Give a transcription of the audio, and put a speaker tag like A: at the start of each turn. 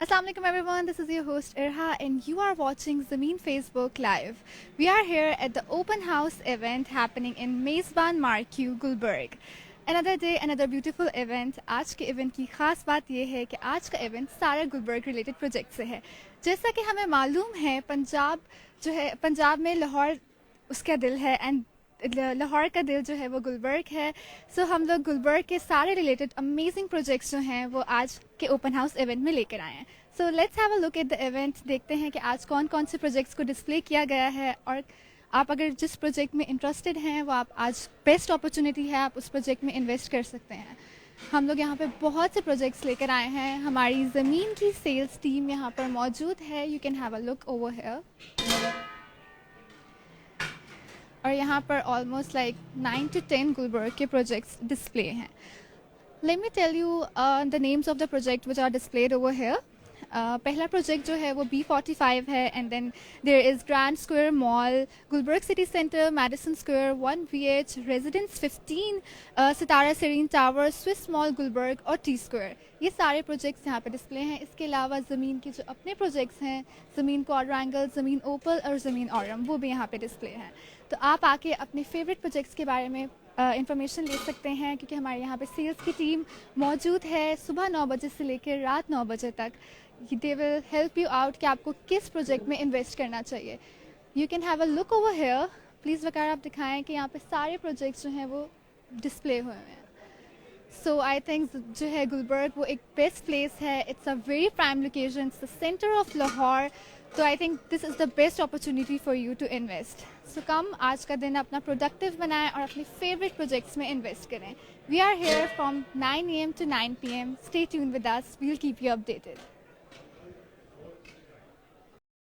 A: Assalamualaikum everyone, this is your host Irha and you are watching Zameen Facebook Live. We are here at the open house event happening in Meezban Marquee, Gulberg. Another day, another beautiful event. आज के event की खास बात ये है कि आज का event सारे गुलबर्ग related project से है. जैसा कि हमें मालूम है पंजाब में लाहौर उसका दिल है and लाहौर का दिल जो है वो गुलबर्ग है. सो हम लोग गुलबर्ग के सारे रिलेटेड अमेजिंग प्रोजेक्ट्स जो हैं वो आज के ओपन हाउस इवेंट में लेकर आए हैं. So let's have a look at the event. देखते हैं कि आज कौन कौन से प्रोजेक्ट्स को डिस्प्ले किया गया है और आप अगर जिस प्रोजेक्ट में इंटरेस्टेड हैं वो आप आज बेस्ट अपॉर्चुनिटी है, आप उस प्रोजेक्ट में इन्वेस्ट कर सकते हैं. हम लोग यहाँ पे बहुत से प्रोजेक्ट्स लेकर आए हैं. हमारी ज़मीन की सेल्स टीम यहाँ पर मौजूद है. You can have a look over here. और यहाँ पर ऑलमोस्ट लाइक 9 to 10 गुलबर्ग के प्रोजेक्ट्स डिस्प्ले हैं. Let me tell you the names of the project which are displayed over here. पहला प्रोजेक्ट जो है वो B45 है and then there is Grand Square Mall, Gulberg City Centre, Madison Square, 1VH, Residence 15, Sitara Serene Tower, Swiss Mall Gulberg और T square. ये सारे projects यहाँ पे डिस्प्ले हैं. इसके अलावा ज़मीन के जो अपने प्रोजेक्ट्स हैं, ज़मीन क्वाड्रैंगल, ज़मीन ओपल और ज़मीन औरम, वो भी यहाँ पे डिस्प्ले हैं. तो आप आके अपने फेवरेट प्रोजेक्ट्स के बारे में इंफॉर्मेशन ले सकते हैं क्योंकि हमारे यहाँ पे सेल्स की टीम मौजूद है सुबह 9 बजे से लेकर रात 9 बजे तक. They will help you out कि आपको किस प्रोजेक्ट में इन्वेस्ट करना चाहिए. You can have a look over here. Please वगैरह आप दिखाएं कि यहाँ पे सारे प्रोजेक्ट्स जो हैं वो डिस्प्ले हुए हैं. सो आई थिंक जो है गुलबर्ग वो एक बेस्ट प्लेस है. It's a very prime location, it's the centre of Lahore. तो I think this is the best opportunity for you to invest. So come आज का दिन अपना प्रोडक्टिव बनाएं और अपने फेवरेट प्रोजेक्ट्स में इन्वेस्ट करें. We are here from 9 AM to 9 PM. Stay tuned with us. We will keep you updated.